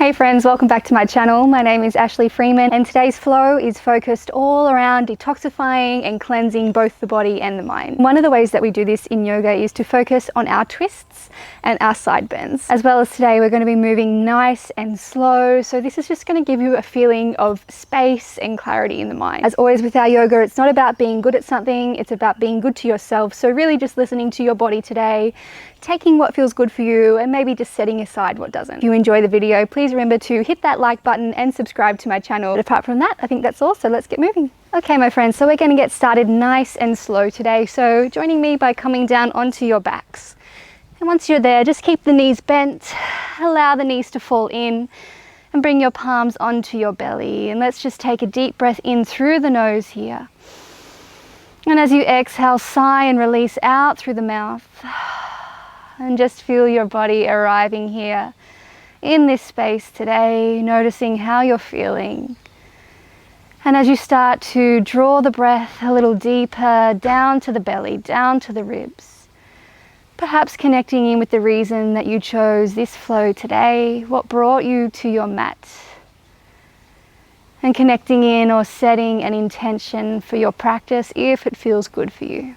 Hey friends, welcome back to my channel. My name is Ashley Freeman and today's flow is focused all around detoxifying and cleansing both the body and the mind. One of the ways that we do this in yoga is to focus on our twists and our side bends. As well as today, we're going to be moving nice and slow. So this is just going to give you a feeling of space and clarity in the mind. As always with our yoga, it's not about being good at something, it's about being good to yourself. So really just listening to your body today, taking what feels good for you and maybe just setting aside what doesn't. If you enjoy the video, please remember to hit that like button and subscribe to my channel. But apart from that, I think that's all, so let's get moving. Okay, my friends, so we're going to get started nice and slow today. So joining me by coming down onto your backs. And once you're there, just keep the knees bent, allow the knees to fall in and bring your palms onto your belly. And let's just take a deep breath in through the nose here. And as you exhale, sigh and release out through the mouth. And just feel your body arriving here in this space today, noticing how you're feeling. And as you start to draw the breath a little deeper down to the belly, down to the ribs, perhaps connecting in with the reason that you chose this flow today, what brought you to your mat, and connecting in or setting an intention for your practice if it feels good for you.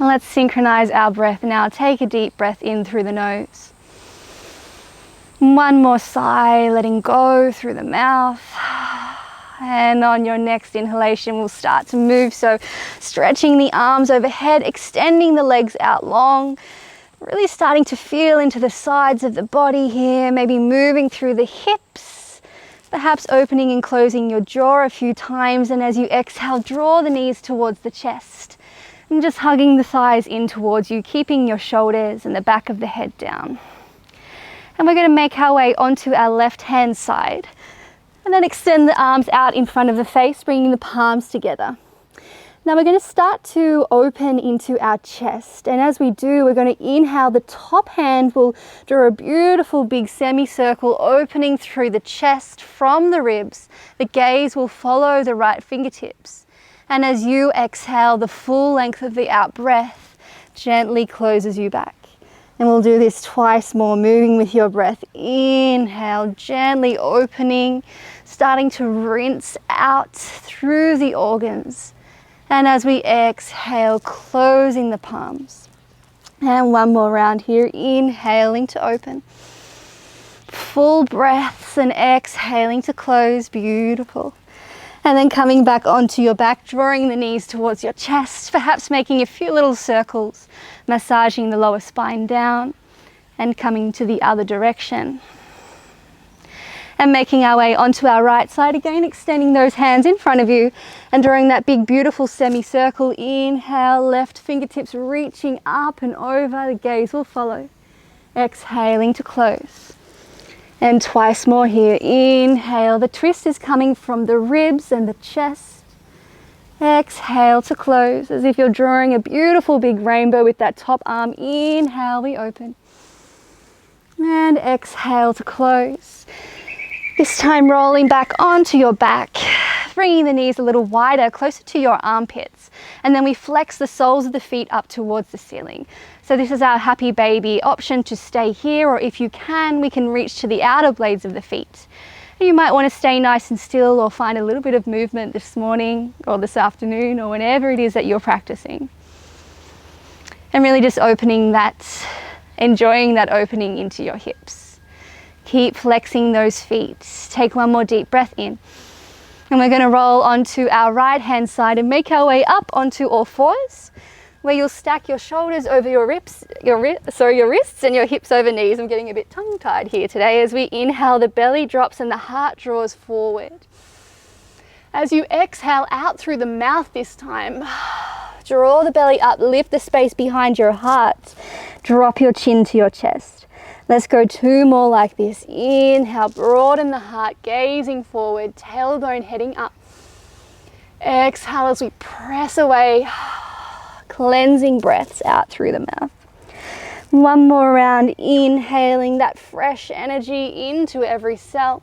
And let's synchronize our breath now. Take a deep breath in through the nose. One more sigh, letting go through the mouth. And on your next inhalation, we'll start to move. So stretching the arms overhead, extending the legs out long, really starting to feel into the sides of the body here, maybe moving through the hips, perhaps opening and closing your jaw a few times. And as you exhale, draw the knees towards the chest. And just hugging the thighs in towards you, keeping your shoulders and the back of the head down. And we're going to make our way onto our left hand side. And then extend the arms out in front of the face, bringing the palms together. Now we're going to start to open into our chest. And as we do, we're going to inhale. The top hand will draw a beautiful big semicircle opening through the chest from the ribs. The gaze will follow the right fingertips. And as you exhale, the full length of the out breath gently closes you back. And we'll do this twice more, moving with your breath. Inhale, gently opening, starting to rinse out through the organs. And as we exhale, closing the palms. And one more round here, inhaling to open. Full breaths and exhaling to close, beautiful. And then coming back onto your back, drawing the knees towards your chest, perhaps making a few little circles, massaging the lower spine down and coming to the other direction. And making our way onto our right side again, extending those hands in front of you and drawing that big beautiful semicircle. Inhale, left fingertips reaching up and over, the gaze will follow. Exhaling to close. And twice more here. Inhale, the twist is coming from the ribs and the chest. Exhale to close, as if you're drawing a beautiful big rainbow with that top arm. Inhale, we open. And exhale to close. This time rolling back onto your back, bringing the knees a little wider, closer to your armpits. And then we flex the soles of the feet up towards the ceiling. So this is our happy baby option to stay here, or if you can, we can reach to the outer blades of the feet. You might want to stay nice and still or find a little bit of movement this morning or this afternoon or whenever it is that you're practicing. And really just opening that, enjoying that opening into your hips. Keep flexing those feet. Take one more deep breath in. And we're going to roll onto our right hand side and make our way up onto all fours, where you'll stack your shoulders over your wrists and your hips over knees. I'm getting a bit tongue-tied here today. As we inhale, the belly drops and the heart draws forward. As you exhale out through the mouth this time, draw the belly up, lift the space behind your heart, drop your chin to your chest. Let's go two more like this. Inhale, broaden the heart, gazing forward, tailbone heading up. Exhale as we press away, cleansing breaths out through the mouth. One more round, inhaling that fresh energy into every cell.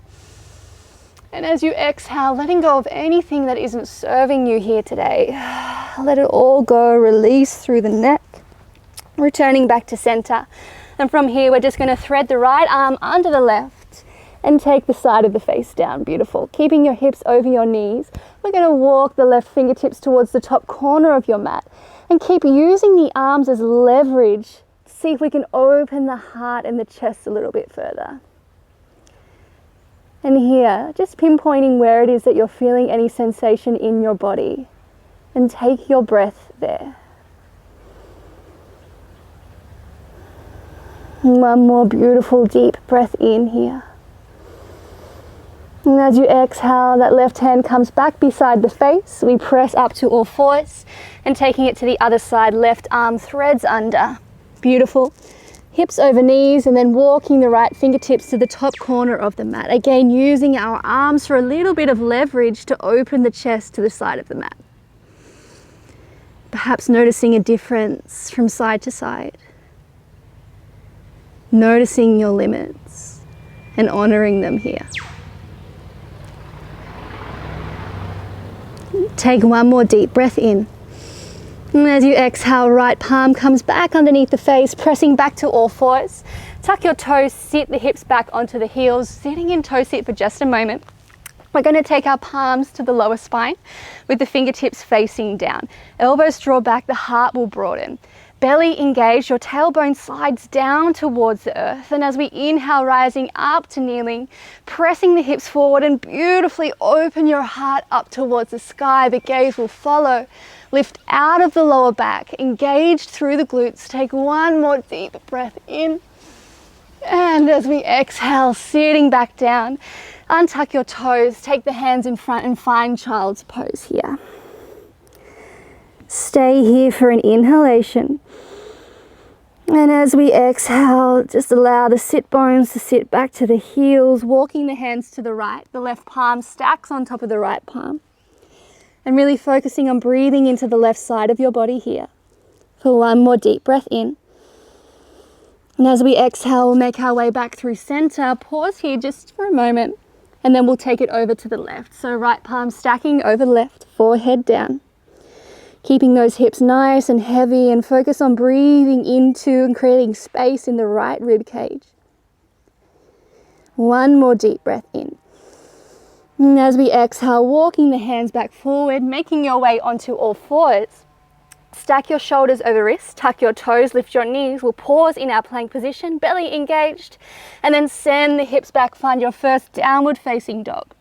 And as you exhale, letting go of anything that isn't serving you here today. Let it all go, release through the neck, returning back to center. And from here, we're just going to thread the right arm under the left, And take the side of the face down. Beautiful. Keeping your hips over your knees. We're going to walk the left fingertips towards the top corner of your mat. And keep using the arms as leverage. See if we can open the heart and the chest a little bit further. And here, just pinpointing where it is that you're feeling any sensation in your body. And take your breath there. One more beautiful deep breath in here. And as you exhale, that left hand comes back beside the face. We press up to all fours and taking it to the other side, left arm threads under. Beautiful. Hips over knees and then walking the right fingertips to the top corner of the mat. Again, using our arms for a little bit of leverage to open the chest to the side of the mat. Perhaps noticing a difference from side to side. Noticing your limits and honoring them here. Take one more deep breath in. And as you exhale, right palm comes back underneath the face, pressing back to all fours. Tuck your toes, sit the hips back onto the heels, sitting in toe sit for just a moment. We're going to take our palms to the lower spine with the fingertips facing down. Elbows draw back, the heart will broaden. Belly engaged, your tailbone slides down towards the earth. And as we inhale, rising up to kneeling, pressing the hips forward and beautifully open your heart up towards the sky. The gaze will follow. Lift out of the lower back, engage through the glutes. Take one more deep breath in. And as we exhale, sitting back down, untuck your toes, take the hands in front and find child's pose here. Stay here for an inhalation. And as we exhale, just allow the sit bones to sit back to the heels, walking the hands to the right. The left palm stacks on top of the right palm. And really focusing on breathing into the left side of your body here. For one more deep breath in. And as we exhale, we'll make our way back through center. Pause here just for a moment. And then we'll take it over to the left. So right palm stacking over left, forehead down. Keeping those hips nice and heavy and focus on breathing into and creating space in the right rib cage. One more deep breath in. And as we exhale, walking the hands back forward, making your way onto all fours. Stack your shoulders over wrists, tuck your toes, lift your knees. We'll pause in our plank position, belly engaged, and then send the hips back, find your first downward facing dog.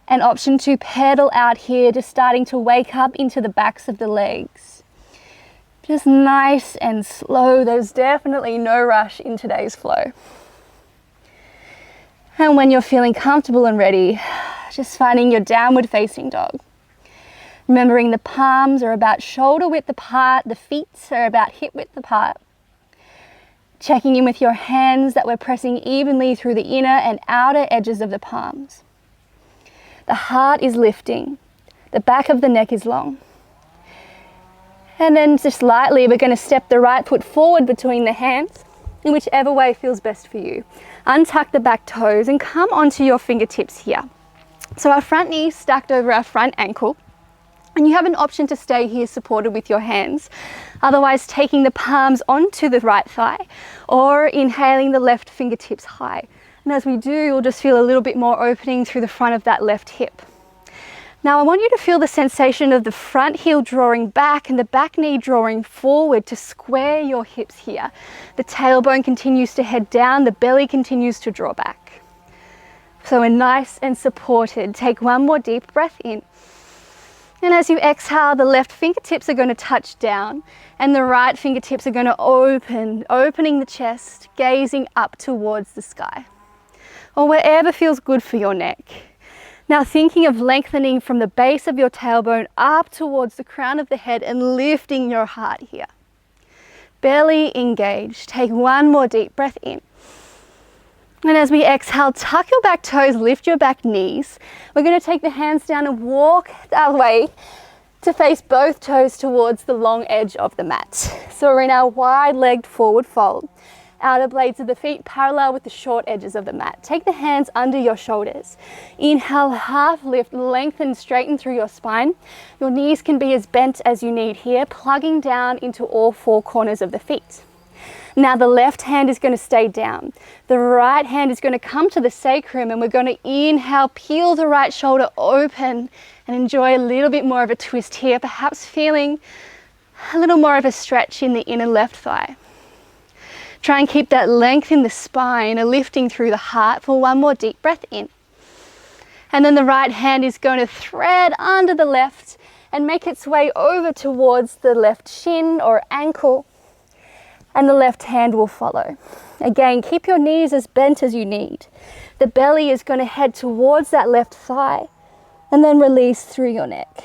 An option to pedal out here, just starting to wake up into the backs of the legs. Just nice and slow. There's definitely no rush in today's flow. And when you're feeling comfortable and ready, just finding your downward facing dog. Remembering the palms are about shoulder width apart, the feet are about hip width apart. Checking in with your hands that we're pressing evenly through the inner and outer edges of the palms. The heart is lifting. The back of the neck is long. And then just lightly, we're going to step the right foot forward between the hands in whichever way feels best for you. Untuck the back toes and come onto your fingertips here. So our front knee stacked over our front ankle. And you have an option to stay here supported with your hands. Otherwise, taking the palms onto the right thigh or inhaling the left fingertips high. And as we do, you'll just feel a little bit more opening through the front of that left hip. Now I want you to feel the sensation of the front heel drawing back and the back knee drawing forward to square your hips here. The tailbone continues to head down, the belly continues to draw back. So we're nice and supported. Take one more deep breath in. And as you exhale, the left fingertips are going to touch down and the right fingertips are going to opening the chest, gazing up towards the sky. Or wherever feels good for your neck. Now thinking of lengthening from the base of your tailbone up towards the crown of the head and lifting your heart here. Belly engaged. Take one more deep breath in. And as we exhale, tuck your back toes, lift your back knees. We're going to take the hands down and walk our way to face both toes towards the long edge of the mat. So we're in our wide-legged forward fold. Outer blades of the feet parallel with the short edges of the mat. Take the hands under your shoulders. Inhale, half lift, lengthen, straighten through your spine. Your knees can be as bent as you need here, plugging down into all four corners of the feet. Now the left hand is going to stay down. The right hand is going to come to the sacrum, and we're going to inhale, peel the right shoulder open and enjoy a little bit more of a twist here, perhaps feeling a little more of a stretch in the inner left thigh. Try and keep that length in the spine, a lifting through the heart for one more deep breath in. And then the right hand is going to thread under the left and make its way over towards the left shin or ankle, and the left hand will follow. Again, keep your knees as bent as you need. The belly is going to head towards that left thigh and then release through your neck.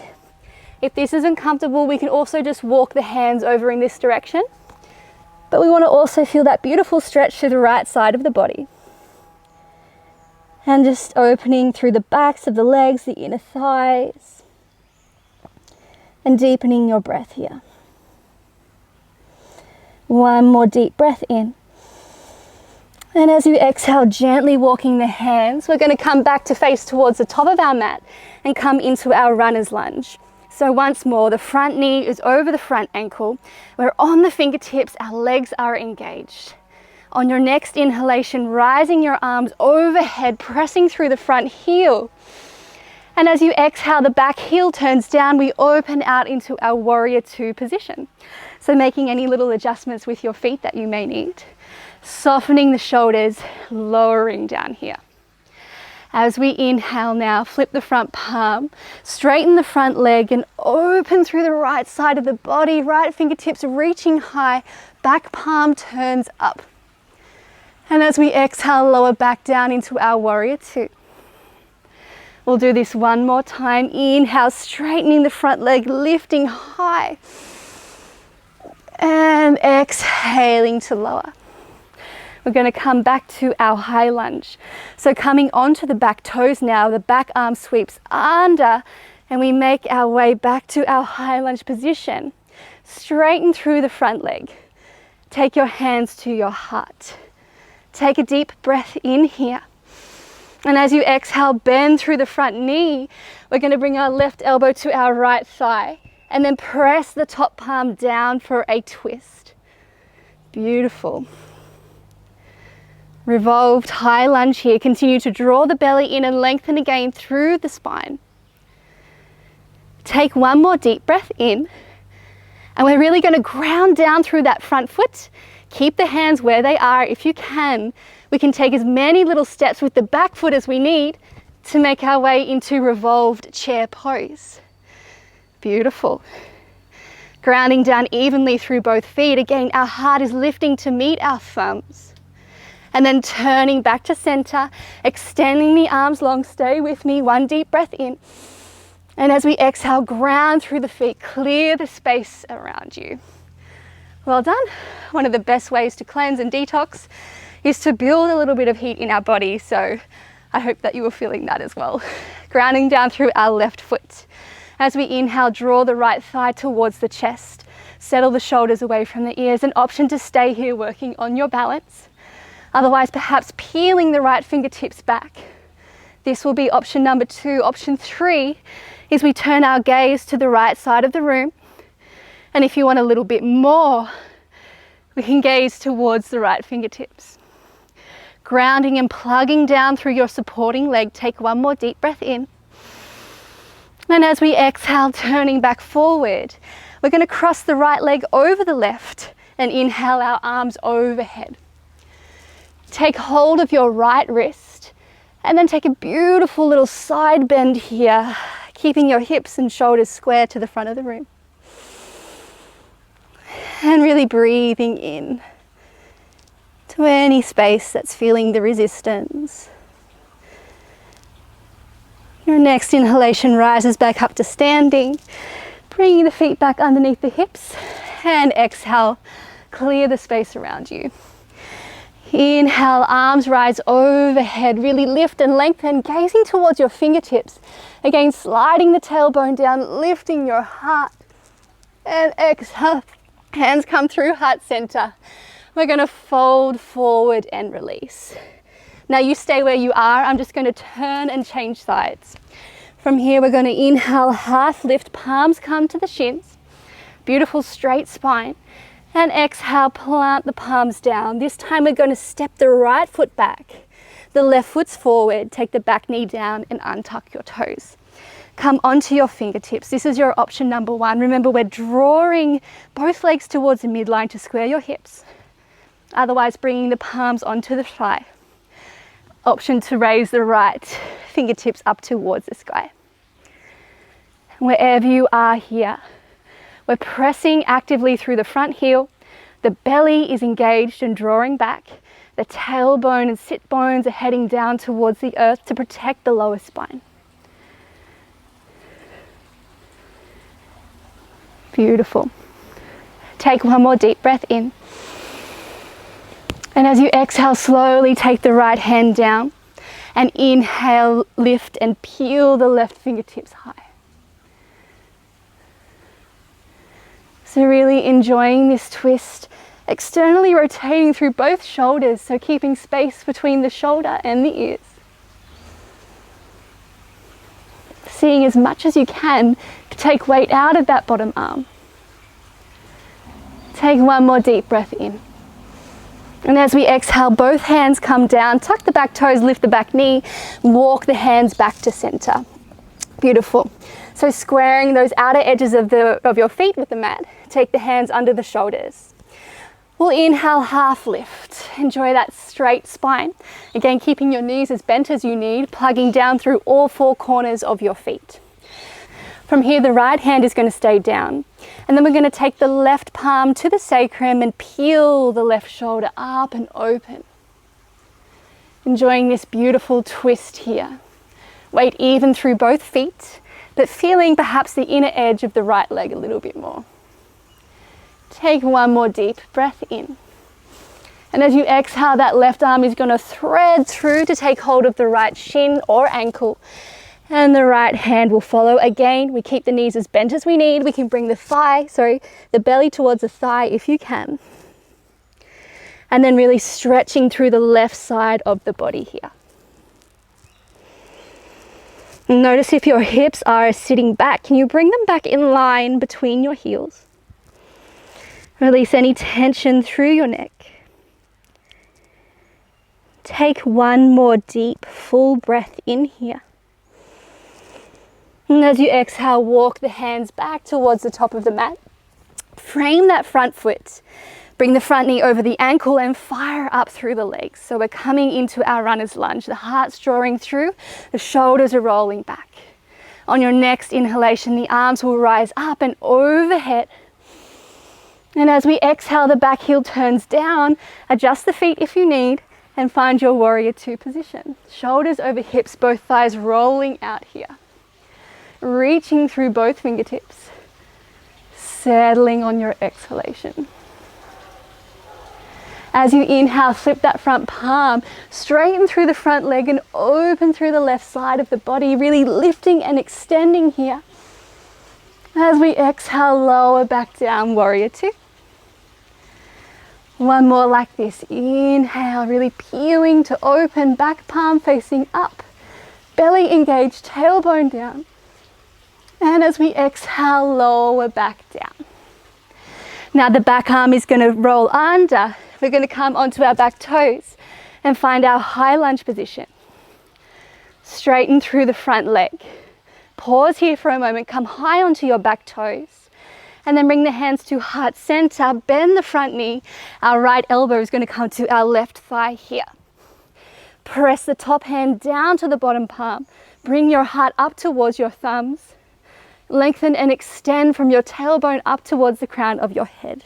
If this isn't comfortable, we can also just walk the hands over in this direction. But we want to also feel that beautiful stretch to the right side of the body. And just opening through the backs of the legs, the inner thighs, and deepening your breath here. One more deep breath in. And as you exhale, gently walking the hands, we're going to come back to face towards the top of our mat and come into our runner's lunge. So once more, the front knee is over the front ankle. We're on the fingertips, our legs are engaged. On your next inhalation, rising your arms overhead, pressing through the front heel. And as you exhale, the back heel turns down, we open out into our warrior two position. So making any little adjustments with your feet that you may need. Softening the shoulders, lowering down here. As we inhale now, flip the front palm, straighten the front leg and open through the right side of the body, right fingertips reaching high, back palm turns up. And as we exhale, lower back down into our warrior two. We'll do this one more time. Inhale, straightening the front leg, lifting high. And exhaling to lower. We're going to come back to our high lunge. So coming onto the back toes now, the back arm sweeps under and we make our way back to our high lunge position. Straighten through the front leg. Take your hands to your heart. Take a deep breath in here. And as you exhale, bend through the front knee. We're going to bring our left elbow to our right thigh and then press the top palm down for a twist. Beautiful. Revolved high lunge here. Continue to draw the belly in and lengthen again through the spine. Take one more deep breath in. And we're really going to ground down through that front foot. Keep the hands where they are if you can. We can take as many little steps with the back foot as we need to make our way into revolved chair pose. Beautiful. Grounding down evenly through both feet. Again, our heart is lifting to meet our thumbs. And then turning back to center, extending the arms long. Stay with me. One deep breath in. And as we exhale, ground through the feet. Clear the space around you. Well done. One of the best ways to cleanse and detox is to build a little bit of heat in our body. So I hope that you were feeling that as well. Grounding down through our left foot. As we inhale, draw the right thigh towards the chest. Settle the shoulders away from the ears. An option to stay here working on your balance. Otherwise, perhaps peeling the right fingertips back. This will be option number 2. Option 3 is we turn our gaze to the right side of the room. And if you want a little bit more, we can gaze towards the right fingertips. Grounding and plugging down through your supporting leg. Take one more deep breath in. And as we exhale, turning back forward, we're going to cross the right leg over the left and inhale our arms overhead. Take hold of your right wrist and then take a beautiful little side bend here, keeping your hips and shoulders square to the front of the room. And really breathing in to any space that's feeling the resistance. Your next inhalation rises back up to standing, bringing the feet back underneath the hips, and exhale, clear the space around you. Inhale, arms rise overhead, really lift and lengthen, gazing towards your fingertips. Again, sliding the tailbone down, lifting your heart. And exhale, hands come through heart center. We're going to fold forward and release. Now you stay where you are. I'm just going to turn and change sides. From here, we're going to inhale, half lift, palms come to the shins. Beautiful straight spine. And exhale, plant the palms down. This time we're going to step the right foot back. The left foot's forward. Take the back knee down and untuck your toes. Come onto your fingertips. This is your option number one. Remember, we're drawing both legs towards the midline to square your hips. Otherwise, bringing the palms onto the thigh. Option to raise the right fingertips up towards the sky. Wherever you are here, we're pressing actively through the front heel. The belly is engaged and drawing back. The tailbone and sit bones are heading down towards the earth to protect the lower spine. Beautiful. Take one more deep breath in. And as you exhale, slowly take the right hand down and inhale, lift and peel the left fingertips high. So really enjoying this twist, externally rotating through both shoulders, so keeping space between the shoulder and the ears. Seeing as much as you can to take weight out of that bottom arm. Take one more deep breath in. And as we exhale, both hands come down, tuck the back toes, lift the back knee, walk the hands back to center. Beautiful. So squaring those outer edges of your feet with the mat, take the hands under the shoulders. We'll inhale, half lift. Enjoy that straight spine. Again, keeping your knees as bent as you need, plugging down through all four corners of your feet. From here, the right hand is going to stay down. And then we're going to take the left palm to the sacrum and peel the left shoulder up and open. Enjoying this beautiful twist here. Weight even through both feet, but feeling perhaps the inner edge of the right leg a little bit more. Take one more deep breath in. And as you exhale, that left arm is going to thread through to take hold of the right shin or ankle. And the right hand will follow. Again, we keep the knees as bent as we need. We can bring the belly towards the thigh if you can. And then really stretching through the left side of the body here. Notice if your hips are sitting back, can you bring them back in line between your heels? Release any tension through your neck. Take one more deep, full breath in here. And as you exhale, walk the hands back towards the top of the mat. Frame that front foot. Bring the front knee over the ankle and fire up through the legs. So we're coming into our runner's lunge. The heart's drawing through, the shoulders are rolling back. On your next inhalation, the arms will rise up and overhead. And as we exhale, the back heel turns down. Adjust the feet if you need and find your warrior two position. Shoulders over hips, both thighs rolling out here. Reaching through both fingertips, settling on your exhalation. As you inhale, flip that front palm, straighten through the front leg and open through the left side of the body, really lifting and extending here. As we exhale, lower back down, warrior two. One more like this. Inhale, really peeling to open, back palm facing up, belly engaged, tailbone down. And as we exhale, lower back down. Now the back arm is going to roll under. We're going to come onto our back toes and find our high lunge position. Straighten through the front leg. Pause here for a moment. Come high onto your back toes. And then bring the hands to heart center. Bend the front knee. Our right elbow is going to come to our left thigh here. Press the top hand down to the bottom palm. Bring your heart up towards your thumbs. Lengthen and extend from your tailbone up towards the crown of your head.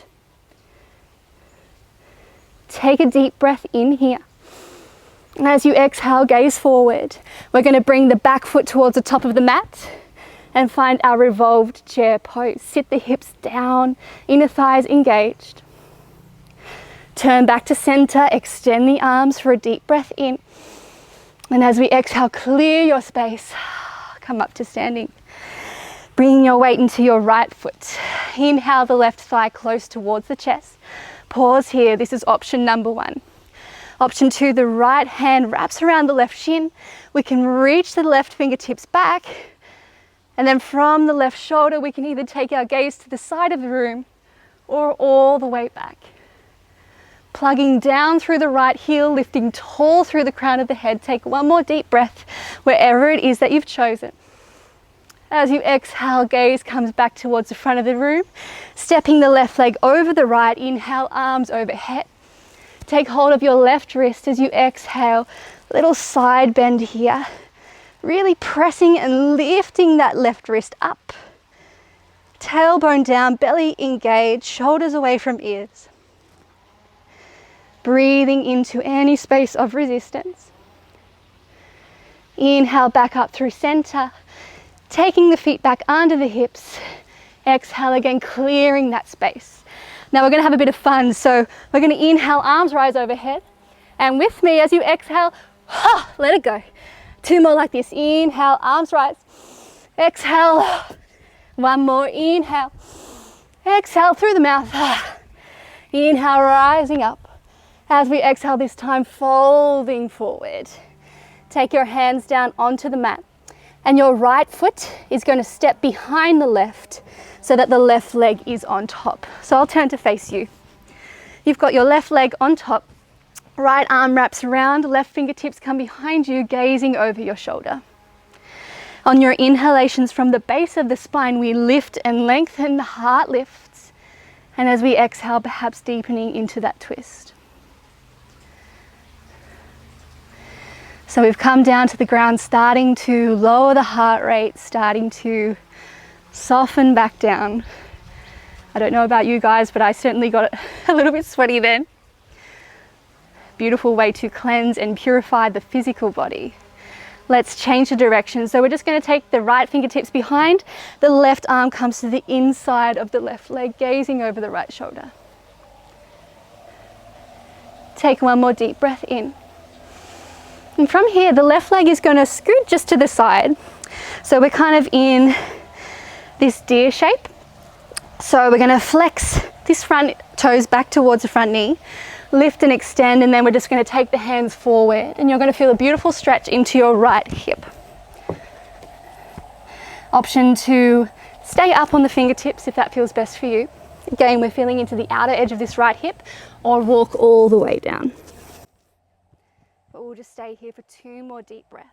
Take a deep breath in here. And as you exhale, gaze forward. We're going to bring the back foot towards the top of the mat and find our revolved chair pose. Sit the hips down, inner thighs engaged. Turn back to center, extend the arms for a deep breath in. And as we exhale, clear your space. Come up to standing. Bringing your weight into your right foot. Inhale the left thigh close towards the chest. Pause here. This is option number one. Option two, the right hand wraps around the left shin. We can reach the left fingertips back. And then from the left shoulder, we can either take our gaze to the side of the room or all the way back. Plugging down through the right heel, lifting tall through the crown of the head. Take one more deep breath wherever it is that you've chosen. As you exhale, gaze comes back towards the front of the room, stepping the left leg over the right. Inhale, arms overhead. Take hold of your left wrist as you exhale, little side bend here. Really pressing and lifting that left wrist up. Tailbone down, belly engaged, shoulders away from ears. Breathing into any space of resistance. Inhale back up through center, taking the feet back under the hips. Exhale again, clearing that space. Now we're going to have a bit of fun. So we're going to inhale, arms rise overhead. And with me, as you exhale, let it go. 2 more like this. Inhale, arms rise. Exhale. 1 more. Inhale. Exhale through the mouth. Inhale, rising up. As we exhale this time, folding forward. Take your hands down onto the mat. And your right foot is going to step behind the left so that the left leg is on top. So I'll turn to face you. You've got your left leg on top. Right arm wraps around, left fingertips come behind you, gazing over your shoulder. On your inhalations from the base of the spine, we lift and lengthen, the heart lifts. And as we exhale, perhaps deepening into that twist. So we've come down to the ground, starting to lower the heart rate, starting to soften back down. I don't know about you guys, but I certainly got a little bit sweaty then. Beautiful way to cleanse and purify the physical body. Let's change the direction. So we're just going to take the right fingertips behind. The left arm comes to the inside of the left leg, gazing over the right shoulder. Take 1 more deep breath in. And from here, the left leg is going to scoot just to the side. So we're kind of in this deer shape. So we're going to flex this front toes back towards the front knee, lift and extend, and then we're just going to take the hands forward. And you're going to feel a beautiful stretch into your right hip. Option to stay up on the fingertips if that feels best for you. Again, we're feeling into the outer edge of this right hip, or walk all the way down. But we'll just stay here for 2 more deep breaths.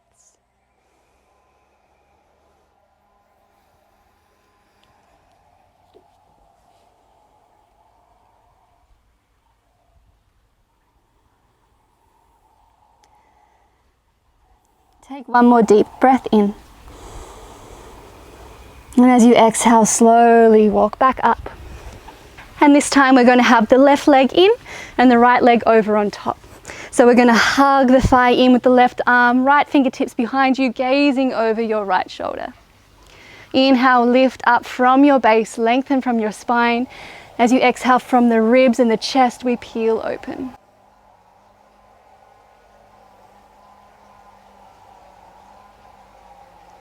Take 1 more deep breath in. And as you exhale, slowly walk back up. And this time we're going to have the left leg in and the right leg over on top. So we're going to hug the thigh in with the left arm, right fingertips behind you, gazing over your right shoulder. Inhale, lift up from your base, lengthen from your spine. As you exhale from the ribs and the chest, we peel open.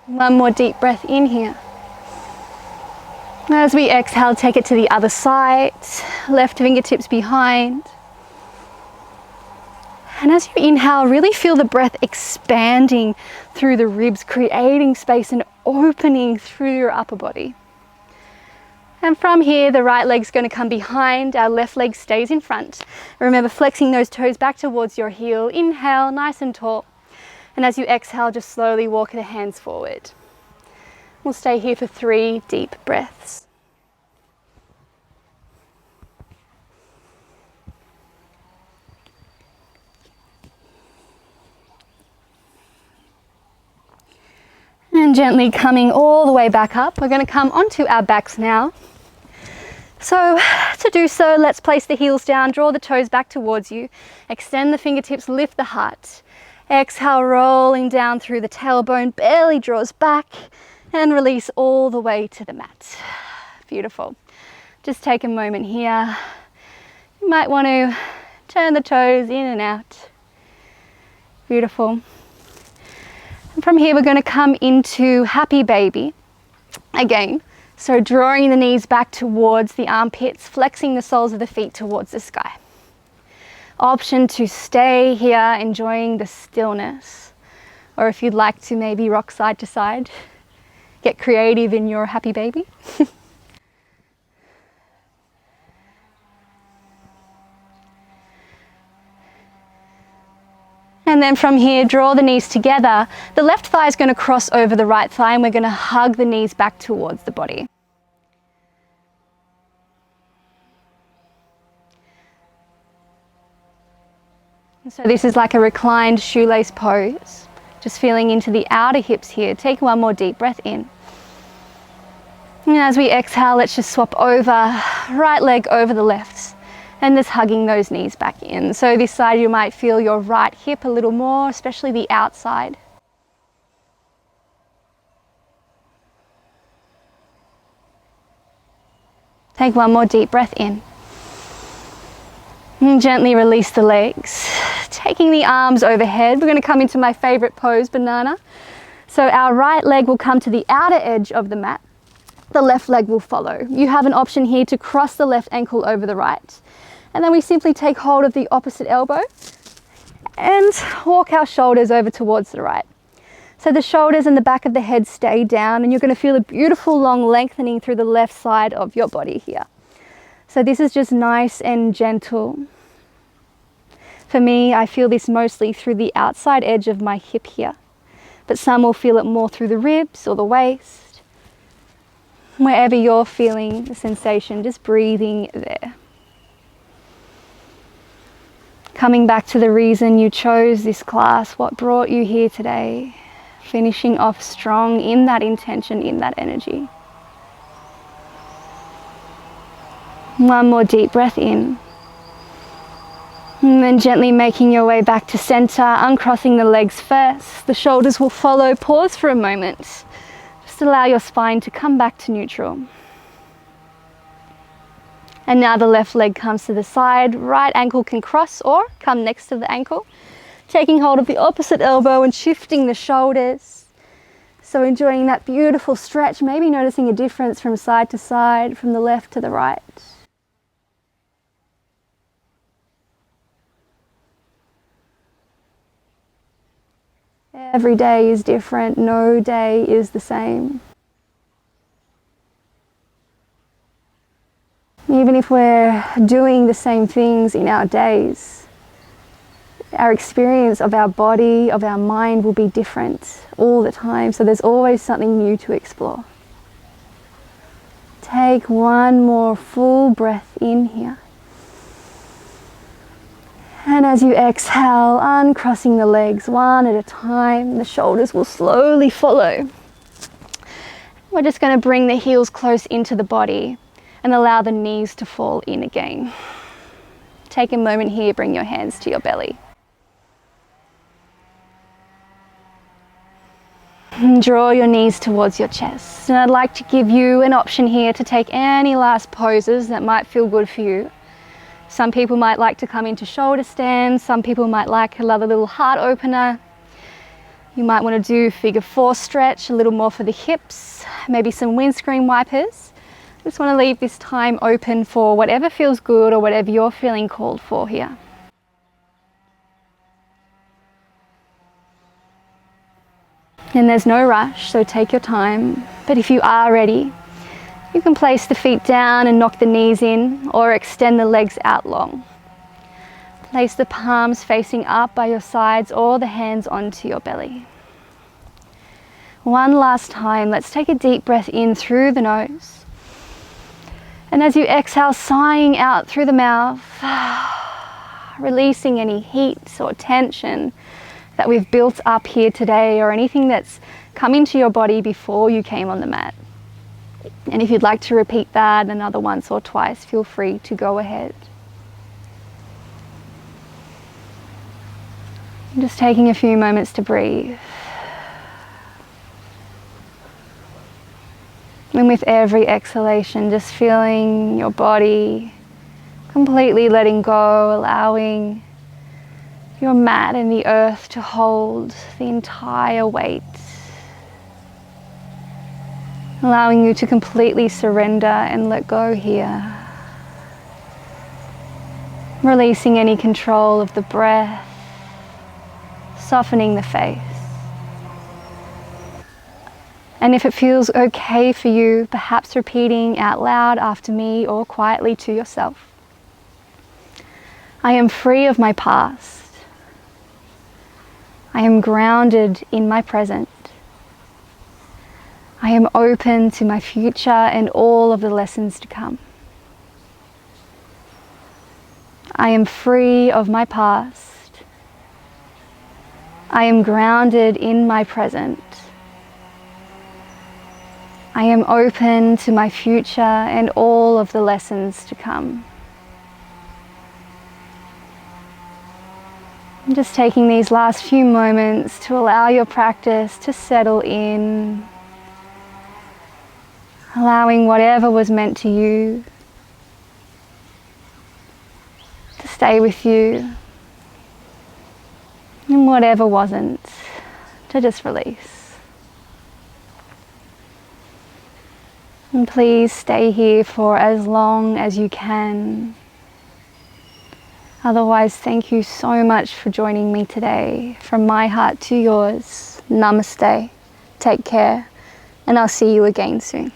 One more deep breath in here. As we exhale, take it to the other side, left fingertips behind. And as you inhale, really feel the breath expanding through the ribs, creating space and opening through your upper body. And from here, the right leg's going to come behind, our left leg stays in front. Remember, flexing those toes back towards your heel. Inhale, nice and tall. And as you exhale, just slowly walk the hands forward. We'll stay here for 3 deep breaths. And gently coming all the way back up, we're going to come onto our backs now. So to do so, let's place the heels down, draw the toes back towards you, extend the fingertips, lift the heart. Exhale, rolling down through the tailbone, belly draws back and release all the way to the mat. Beautiful. Just take a moment here. You might want to turn the toes in and out. Beautiful. And from here, we're going to come into happy baby again. So drawing the knees back towards the armpits, flexing the soles of the feet towards the sky. Option to stay here, enjoying the stillness. Or if you'd like to maybe rock side to side, get creative in your happy baby. And then from here, draw the knees together. The left thigh is going to cross over the right thigh and we're going to hug the knees back towards the body. And so this is like a reclined shoelace pose. Just feeling into the outer hips here. Take one more deep breath in. And as we exhale, let's just swap over, right leg over the left. And just hugging those knees back in. So this side you might feel your right hip a little more, especially the outside. Take one more deep breath in. And gently release the legs. Taking the arms overhead, we're going to come into my favorite pose, banana. So our right leg will come to the outer edge of the mat. The left leg will follow. You have an option here to cross the left ankle over the right. And then we simply take hold of the opposite elbow and walk our shoulders over towards the right. So the shoulders and the back of the head stay down and you're going to feel a beautiful long lengthening through the left side of your body here. So this is just nice and gentle. For me, I feel this mostly through the outside edge of my hip here, but some will feel it more through the ribs or the waist. Wherever you're feeling the sensation, just breathing there. Coming back to the reason you chose this class, what brought you here today, finishing off strong in that intention, in that energy. One more deep breath in. And then gently making your way back to center, uncrossing the legs first. The shoulders will follow. Pause for a moment. Just allow your spine to come back to neutral. And now the left leg comes to the side. Right ankle can cross or come next to the ankle. Taking hold of the opposite elbow and shifting the shoulders. So enjoying that beautiful stretch, maybe noticing a difference from side to side, from the left to the right. Every day is different, no day is the same. Even if we're doing the same things in our days, our experience of our body, of our mind will be different all the time. So there's always something new to explore. Take one more full breath in here. And as you exhale, uncrossing the legs one at a time, the shoulders will slowly follow. We're just going to bring the heels close into the body and allow the knees to fall in again. Take a moment here, bring your hands to your belly. And draw your knees towards your chest. And I'd like to give you an option here to take any last poses that might feel good for you. Some people might like to come into shoulder stands. Some people might like another little heart opener. You might want to do figure 4 stretch, a little more for the hips, maybe some windscreen wipers. Just want to leave this time open for whatever feels good or whatever you're feeling called for here. And there's no rush, so take your time. But if you are ready, you can place the feet down and knock the knees in or extend the legs out long. Place the palms facing up by your sides or the hands onto your belly. One last time, let's take a deep breath in through the nose. And as you exhale, sighing out through the mouth, releasing any heat or tension that we've built up here today or anything that's come into your body before you came on the mat. And if you'd like to repeat that another once or twice, feel free to go ahead. Just taking a few moments to breathe. And with every exhalation, just feeling your body completely letting go, allowing your mat and the earth to hold the entire weight. Allowing you to completely surrender and let go here. Releasing any control of the breath, softening the face. And if it feels okay for you, perhaps repeating out loud after me or quietly to yourself. I am free of my past. I am grounded in my present. I am open to my future and all of the lessons to come. I am free of my past. I am grounded in my present. I am open to my future and all of the lessons to come. I'm just taking these last few moments to allow your practice to settle in, allowing whatever was meant to you to stay with you, and whatever wasn't, to just release. And please stay here for as long as you can. Otherwise, thank you so much for joining me today. From my heart to yours, namaste, take care, and I'll see you again soon.